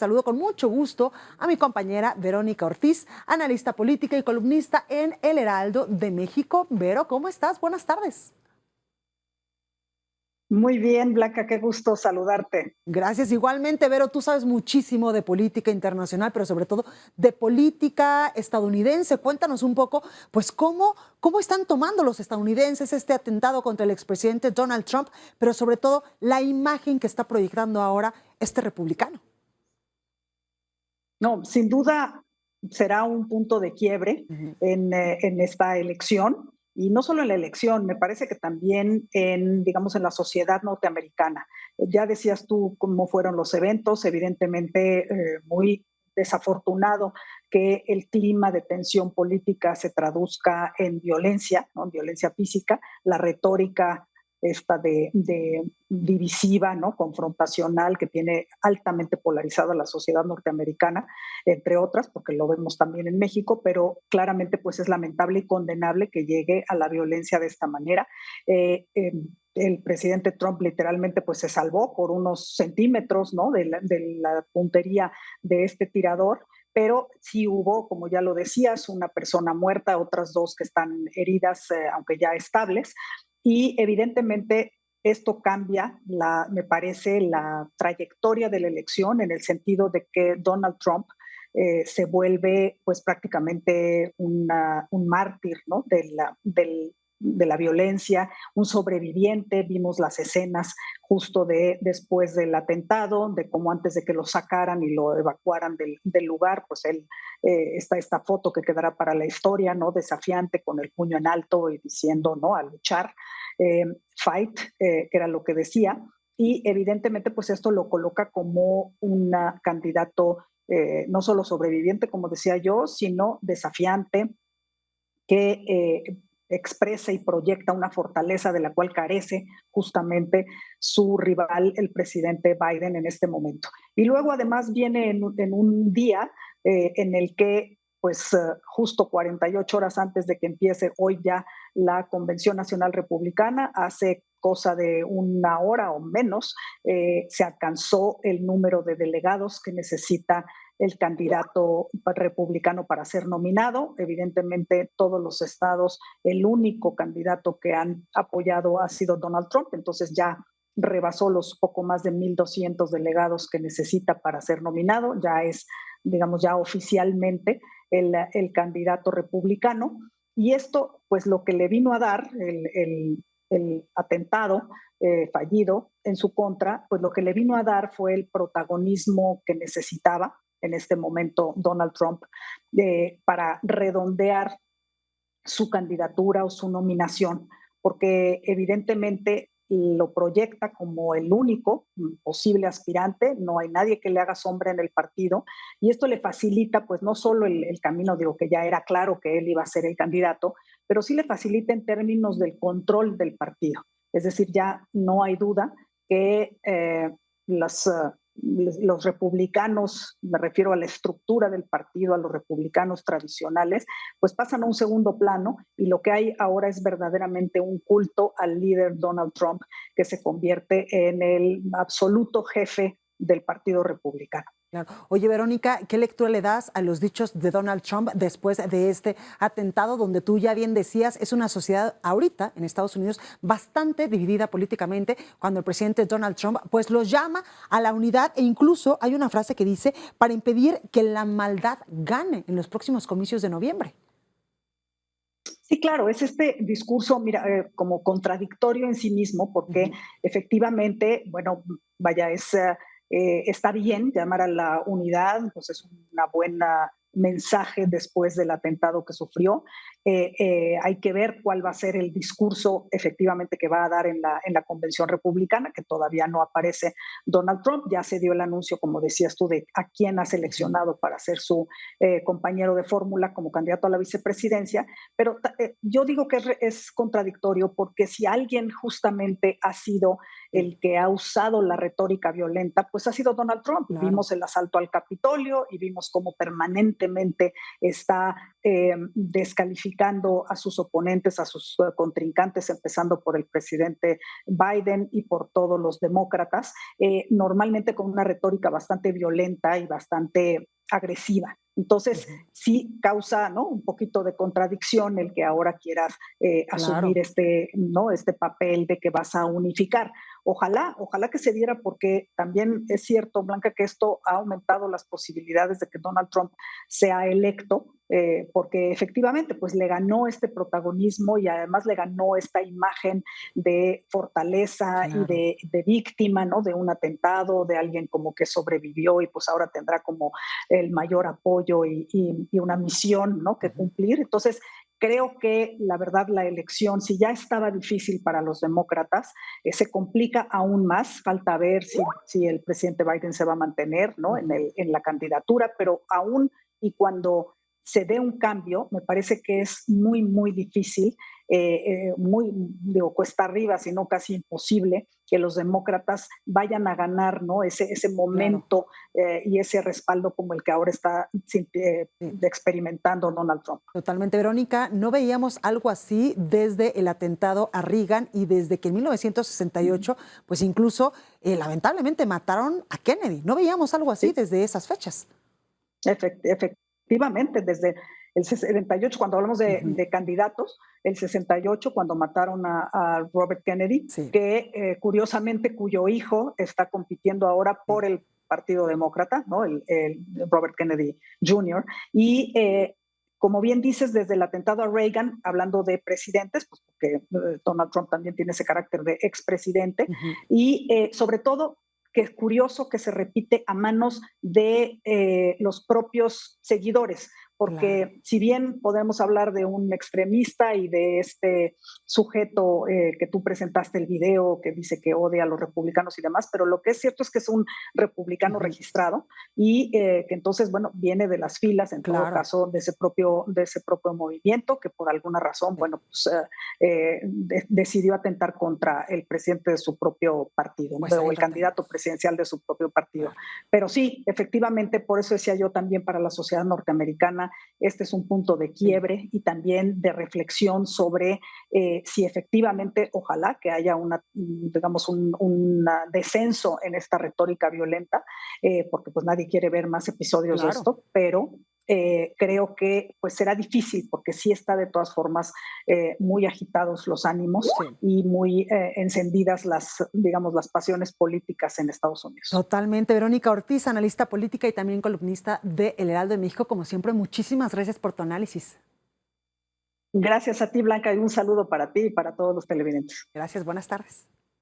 Saludo con mucho gusto a mi compañera Verónica Ortiz, analista política y columnista en El Heraldo de México. Vero, ¿cómo estás? Buenas tardes. Muy bien, Blanca, qué gusto saludarte. Gracias. Igualmente, Vero, tú sabes muchísimo de política internacional, pero sobre todo de política estadounidense. Cuéntanos un poco, pues, cómo están tomando los estadounidenses este atentado contra el expresidente Donald Trump, pero sobre todo la imagen que está proyectando ahora este republicano. No, sin duda será un punto de quiebre Ujú. en esta elección, y no solo en la elección, me parece que también en, digamos, en la sociedad norteamericana. Ya decías tú cómo fueron los eventos, evidentemente muy desafortunado que el clima de tensión política se traduzca en violencia, ¿no? En violencia física, la retórica esta de divisiva, ¿no? Confrontacional, que tiene altamente polarizada la sociedad norteamericana, entre otras, porque lo vemos también en México, pero claramente pues es lamentable y condenable que llegue a la violencia de esta manera. El presidente Trump literalmente pues se salvó por unos centímetros, ¿no? De la puntería de este tirador, pero sí hubo, como ya lo decías, una persona muerta, otras dos que están heridas, aunque ya estables, y evidentemente esto cambia, me parece, la trayectoria de la elección en el sentido de que Donald Trump se vuelve pues prácticamente un mártir, ¿no? De la violencia, un sobreviviente. Vimos las escenas justo después del atentado, de cómo antes de que lo sacaran y lo evacuaran del lugar, pues él, está esta foto que quedará para la historia, ¿no? Desafiante, con el puño en alto y diciendo, ¿no? A luchar, eh, fight, que era lo que decía. Y evidentemente, pues esto lo coloca como un candidato no solo sobreviviente, como decía yo, sino desafiante, que expresa y proyecta una fortaleza de la cual carece justamente su rival, el presidente Biden, en este momento. Y luego además viene en un día en el que, pues justo 48 horas antes de que empiece hoy ya la Convención Nacional Republicana, hace cosa de una hora o menos, se alcanzó el número de delegados que necesita el candidato republicano para ser nominado. Evidentemente, todos los estados, el único candidato que han apoyado ha sido Donald Trump, entonces ya rebasó los poco más de 1,200 delegados que necesita para ser nominado, ya es, digamos, ya oficialmente el candidato republicano. Y esto, pues lo que le vino a dar el atentado fallido en su contra, pues lo que le vino a dar fue el protagonismo que necesitaba en este momento Donald Trump para redondear su candidatura o su nominación, porque evidentemente lo proyecta como el único posible aspirante, no hay nadie que le haga sombra en el partido, y esto le facilita pues no solo el camino, digo que ya era claro que él iba a ser el candidato, pero sí le facilita en términos del control del partido. Es decir, ya no hay duda que las los republicanos, me refiero a la estructura del partido, a los republicanos tradicionales, pues pasan a un segundo plano, y lo que hay ahora es verdaderamente un culto al líder Donald Trump, que se convierte en el absoluto jefe del Partido Republicano. Claro. Oye, Verónica, ¿qué lectura le das a los dichos de Donald Trump después de este atentado, donde tú ya bien decías, es una sociedad ahorita en Estados Unidos bastante dividida políticamente, cuando el presidente Donald Trump pues los llama a la unidad, e incluso hay una frase que dice para impedir que la maldad gane en los próximos comicios de noviembre? Sí, claro, es este discurso, mira, como contradictorio en sí mismo, porque Ujú. efectivamente, bueno, vaya, está bien llamar a la unidad, pues es una buena mensaje después del atentado que sufrió. Hay que ver cuál va a ser el discurso efectivamente que va a dar en la convención republicana, que todavía no aparece Donald Trump. Ya se dio el anuncio, como decías tú, de a quién ha seleccionado para ser su compañero de fórmula como candidato a la vicepresidencia, pero yo digo que es contradictorio, porque si alguien justamente ha sido Sí, el que ha usado la retórica violenta, pues ha sido Donald Trump. claro. Vimos el asalto al Capitolio y vimos cómo permanentemente está descalificando descalificando a sus oponentes, a sus contrincantes, empezando por el presidente Biden y por todos los demócratas, normalmente con una retórica bastante violenta y bastante agresiva. Entonces, Ujú. sí causa, ¿no?, un poquito de contradicción el que ahora quieras asumir Claro. ¿no?, este papel de que vas a unificar. Ojalá que se diera, porque también es cierto, Blanca, que esto ha aumentado las posibilidades de que Donald Trump sea electo, porque efectivamente pues le ganó este protagonismo y además le ganó esta imagen de fortaleza y Claro. de víctima, ¿no?, de un atentado, de alguien como que sobrevivió y pues ahora tendrá como el mayor apoyo y una misión, ¿no?, que Ujú. cumplir. Entonces, creo que la verdad la elección, si ya estaba difícil para los demócratas, se complica aún más. Falta ver si el presidente Biden se va a mantener, ¿no?, Ujú. en la candidatura, pero aún y cuando se dé un cambio, me parece que es muy difícil, muy, digo, cuesta arriba, sino casi imposible, que los demócratas vayan a ganar, ¿no?, ese Claro. momento y ese respaldo como el que ahora está Sí. experimentando Donald Trump. Totalmente, Verónica. No veíamos algo así desde el atentado a Reagan y desde que en 1968, pues incluso lamentablemente mataron a Kennedy. No veíamos algo así Sí, desde esas fechas. efectivamente, desde el 68, cuando hablamos Ujú. de candidatos, el 68, cuando mataron a Robert Kennedy, Sí, que curiosamente cuyo hijo está compitiendo ahora sí. por el Partido Demócrata, ¿no?, el Robert Kennedy Jr. Y como bien dices, desde el atentado a Reagan, hablando de presidentes, pues porque Donald Trump también tiene ese carácter de expresidente, Ujú. y sobre todo que es curioso que se repite a manos de los propios seguidores, Claro. porque si bien podemos hablar de un extremista y de este sujeto que tú presentaste el video que dice que odia a los republicanos y demás, pero lo que es cierto es que es un republicano Ujú. registrado y que entonces, bueno, viene de las filas, en todo Claro. caso, de ese propio movimiento que por alguna razón, Sí. bueno, pues decidió atentar contra el presidente de su propio partido, ¿no?, Pues ahí o el lo candidato tenemos. presidencial de su propio partido. Claro. Pero sí, efectivamente, por eso decía yo también para la sociedad norteamericana, este es un punto de Sí. quiebre y también de reflexión sobre si efectivamente, ojalá que haya digamos, un descenso en esta retórica violenta, porque pues nadie quiere ver más episodios de Claro. esto, pero creo que pues será difícil porque sí está de todas formas muy agitados los ánimos Sí. y muy encendidas digamos, las pasiones políticas en Estados Unidos. Totalmente. Verónica Ortiz, analista política y también columnista de El Heraldo de México. Como siempre, muchísimas gracias por tu análisis. Gracias a ti, Blanca, y un saludo para ti y para todos los televidentes. Gracias, buenas tardes.